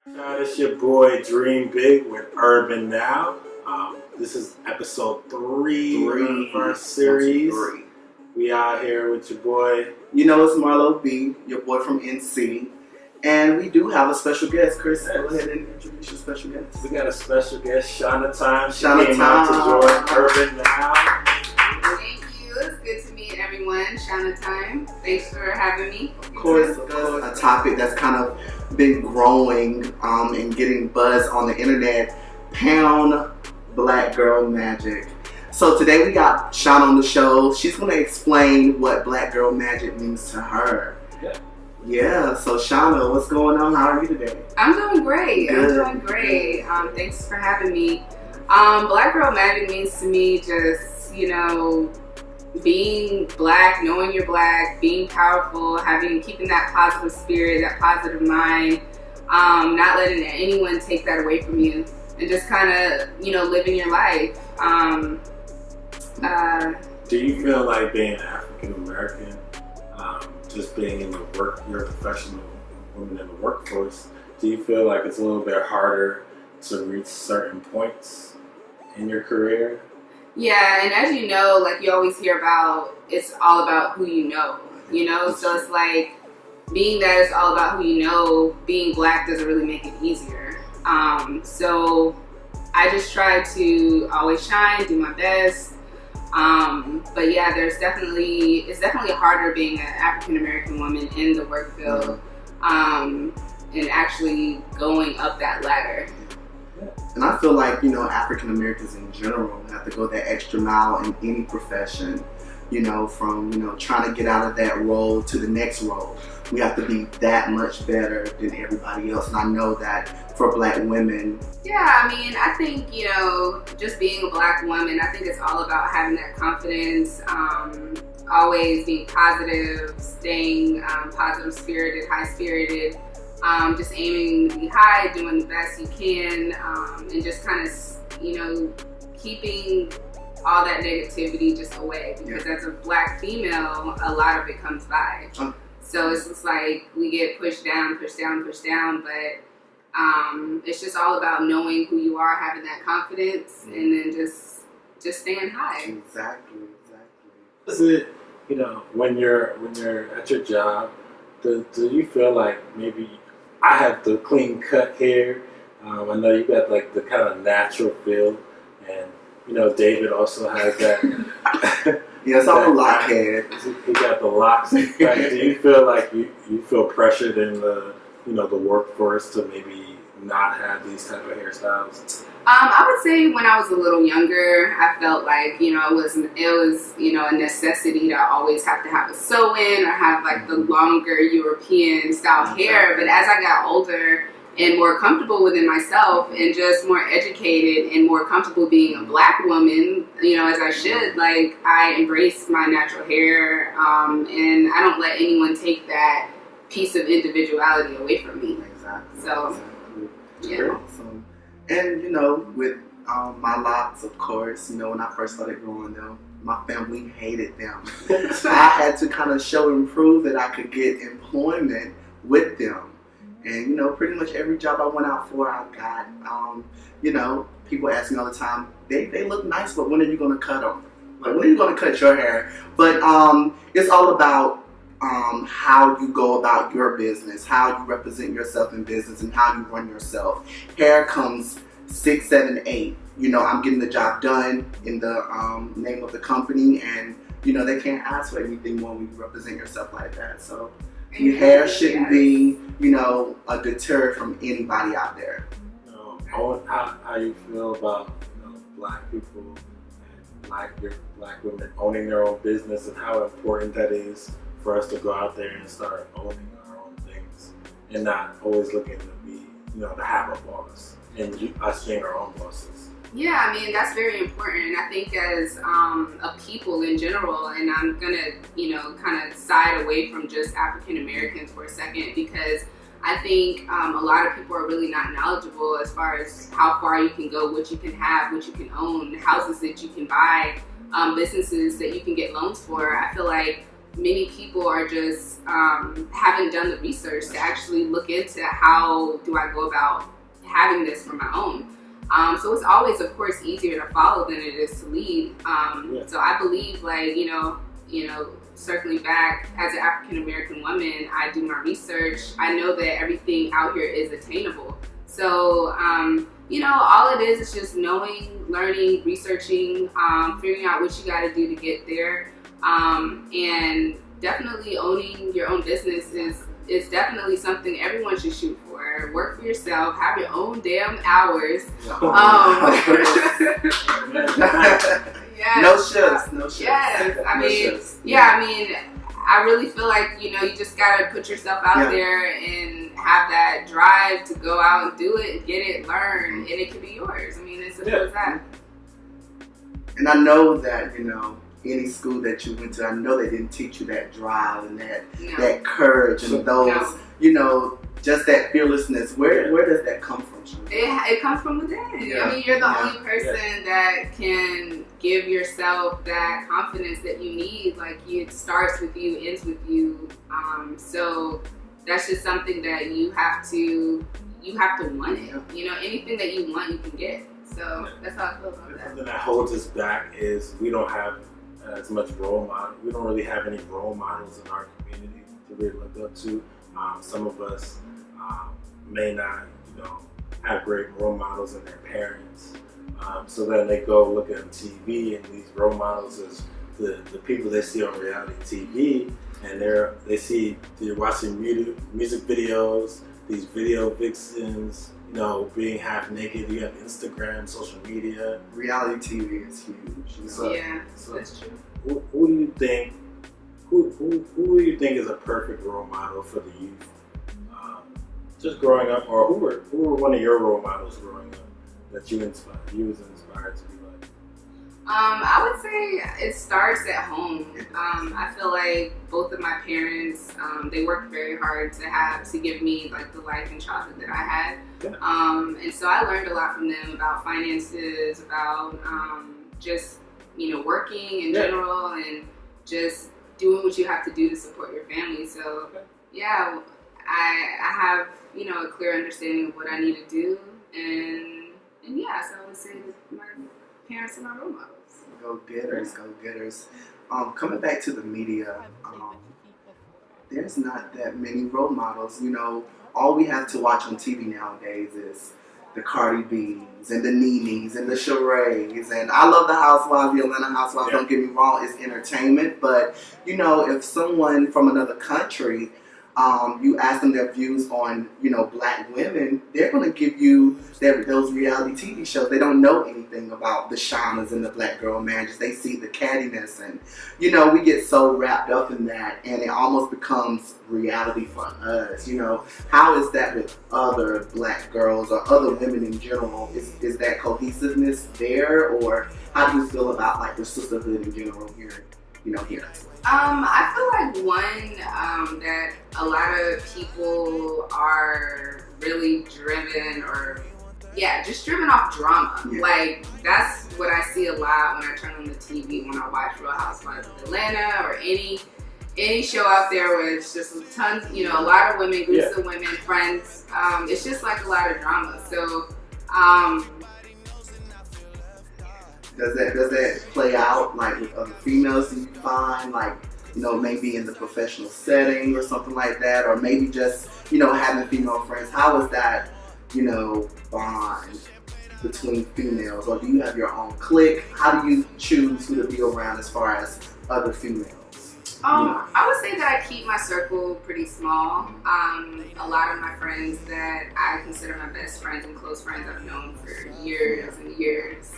It's your boy Dream Big with Urban Now. This is episode three of our series. We out here with your boy. You know it's Marlo B, your boy from NC. And we do have a special guest. Chris, go ahead and introduce your special guest. We got a special guest, Shauna Time. She Shauna came Time out to join Urban Now. Thank you. It's good to meet everyone. Shauna Time. Thanks for having me. Of course, a topic that's kind of been growing and getting buzz on the internet. Pound Black Girl Magic. So today we got Shauna on the show. She's going to explain what Black Girl Magic means to her. Yeah, so Shauna, what's going on? How are you today? I'm doing great. Thanks for having me. Black Girl Magic means to me just, being black, knowing you're black, being powerful, keeping that positive spirit, that positive mind, not letting anyone take that away from you, and just kind of, living your life. Do you feel like being African American, just being in you're a professional woman in the workforce, do you feel like it's a little bit harder to reach certain points in your career? Yeah, and as you know, like you always hear about, it's all about who you know, So it's like, being that it's all about who you know, being black doesn't really make it easier. So I just try to always shine, do my best. But yeah, it's definitely harder being an African American woman in the work field, and actually going up that ladder. And I feel like, African Americans in general have to go that extra mile in any profession, from, trying to get out of that role to the next role. We have to be that much better than everybody else. And I know that for black women. Yeah, I think, just being a black woman, I think it's all about having that confidence, always being positive, staying positive spirited, high spirited. Just aiming to be high, doing the best you can, and just kind of, keeping all that negativity just away. Because as a black female, a lot of it comes by. So it's just like we get pushed down, but it's just all about knowing who you are, having that confidence, and then just staying high. Exactly. Is it, when you're at your job, do you feel like maybe I have the clean cut hair? I know you got like the kind of natural feel, and David also has that. Yes, I'm a lockhead. He got the locks. Like, do you feel like you feel pressured in the the workforce to maybe not have these type of hairstyles? I would say when I was a little younger, I felt like, it was a necessity to always have to have a sew-in or have like the longer European style hair. But as I got older and more comfortable within myself and just more educated and more comfortable being a black woman, as I should, like I embrace my natural hair, and I don't let anyone take that piece of individuality away from me. Exactly. So, yeah. Awesome. And with my locks, of course, when I first started growing them, my family hated them. I had to kind of show and prove that I could get employment with them. And pretty much every job I went out for, I got. People ask me all the time, they look nice, but when are you going to cut them? Like, when are you going to cut your hair? But it's all about how you go about your business, how you represent yourself in business, and how you run yourself. Hair comes 6, 7, 8. I'm getting the job done in the name of the company, and they can't ask for anything more when you represent yourself like that. So your hair shouldn't be, a deterrent from anybody out there. How you feel about black people and black women owning their own business, and how important that is for us to go out there and start owning our own things and not always looking to be, to have a boss and us being our own bosses. Yeah, that's very important. And I think as a people in general, and I'm gonna, kind of side away from just African Americans for a second, because I think a lot of people are really not knowledgeable as far as how far you can go, what you can have, what you can own, houses that you can buy, businesses that you can get loans for. I feel like many people are just haven't done the research to actually look into how do I go about having this for my own. So it's always, of course, easier to follow than it is to lead. So I believe, like, you know, circling back, as an African American woman, I do my research. I know that everything out here is attainable. So, you know, all it is just knowing, learning, researching, figuring out what you got to do to get there. And definitely owning your own business is definitely something everyone should shoot for. Work for yourself, have your own damn hours. Yes. No shifts, no shifts. Yes, I No mean, shifts. yeah, I mean, I really feel like, you know, you just gotta put yourself out there and have that drive to go out and do it, get it, learn, and it can be yours. I mean, it's simple as that. And I know that, you know, any school that you went to, I know they didn't teach you that drive and that courage and those, you know, just that fearlessness. Where does that come from? It comes from within. Yeah. I mean, you're the only person that can give yourself that confidence that you need. Like, it starts with you, ends with you. So that's just something that you have to want it. You know, anything that you want, you can get. So that's how I feel about that. Something that holds us back is we don't have as much role model. We don't really have any role models in our community to really look up to. Some of us may not, you know, have great role models in their parents. So then they go look at TV, and these role models is the people they see on reality TV, and they're watching music videos, these video vixens, you know, being half naked. You have Instagram, social media. Reality TV is huge. You know? So that's true. Who do you think? Who do you think is a perfect role model for the youth? Just growing up, or who were one of your role models growing up that you was inspired to be like? I would say it starts at home. I feel like both of my parents, they worked very hard to give me like the life and childhood that I had. And so I learned a lot from them about finances, about just, you know, working in general, and just doing what you have to do to support your family. So yeah, I have, you know, a clear understanding of what I need to do, and yeah, so I would say that my parents are my role models. Go getters. Coming back to the media, there's not that many role models. You know, all we have to watch on TV nowadays is the Cardi B's and the Nene's and the Sheray's. And I love the Housewives, the Atlanta Housewives, don't get me wrong, it's entertainment. But, you know, if someone from another country, you ask them their views on, you know, black women, they're going to give you those reality TV shows. They don't know anything about the Shaunas and the black girl managers. They see the cattiness, and, you know, we get so wrapped up in that, and it almost becomes reality for us. You know, how is that with other black girls or other women in general? Is that cohesiveness there, or how do you feel about like the sisterhood in general here? You know, here. I feel like one, that a lot of people are really driven, or just driven off drama. Like, that's what I see a lot when I turn on the TV, when I watch Real Housewives of Atlanta or any show out there where it's just tons, you know, a lot of women, groups of women, friends. It's just like a lot of drama. So, Does that play out like with other females that you find, like, you know, maybe in the professional setting or something like that, or maybe just, you know, having female friends? How is that, you know, bond between females, or do you have your own clique? How do you choose who to be around as far as other females? I would say that I keep my circle pretty small. A lot of my friends that I consider my best friends and close friends I've known for years and years.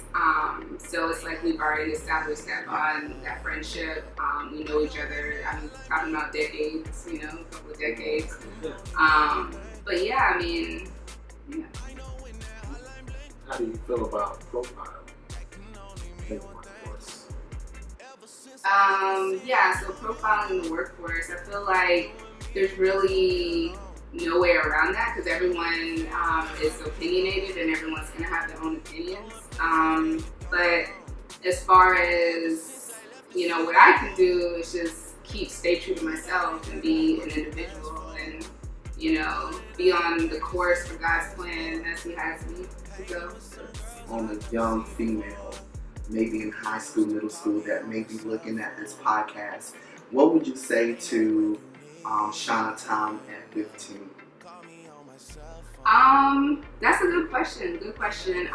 So it's like we've already established that bond, that friendship. We know each other. I'm talking about decades, you know, a couple of decades. But yeah, I mean, yeah. How do you feel about profiling in the workforce? So profiling in the workforce, I feel like there's really no way around that, because everyone is opinionated and everyone's going to have their own opinions. But as far as, you know, what I can do is just stay true to myself and be an individual and, you know, be on the course for God's plan as He has me to go. On a young female, maybe in high school, middle school, that may be looking at this podcast, what would you say to Shauna Tom at 15? That's a good question. Good question.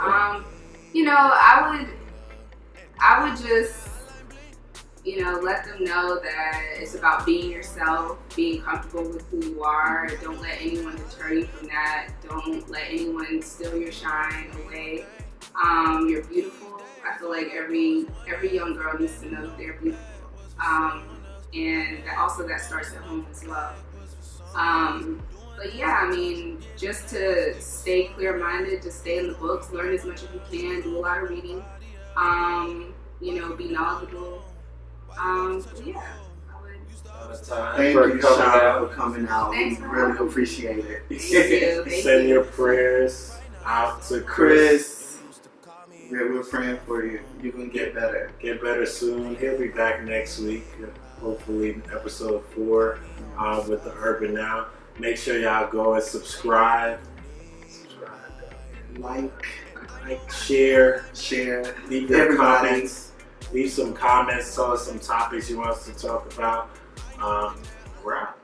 You know, I would just, you know, let them know that it's about being yourself, being comfortable with who you are. Don't let anyone deter you from that. Don't let anyone steal your shine away. You're beautiful. I feel like every young girl needs to know that they're beautiful. And that starts at home as well. But yeah, I mean, just to stay clear-minded, to stay in the books, learn as much as you can, do a lot of reading, you know, be knowledgeable. Yeah, I would. Thank you, Shauna, for coming out. Thanks, we really appreciate it. Thank you. Send your prayers out to Chris. We're praying for you. You're going to get better. Get better soon. He'll be back next week, hopefully episode 4 with the Urban Now. Make sure y'all go and subscribe, like, share, leave your Everybody. comments, leave some comments, tell us some topics you want us to talk about. We're out.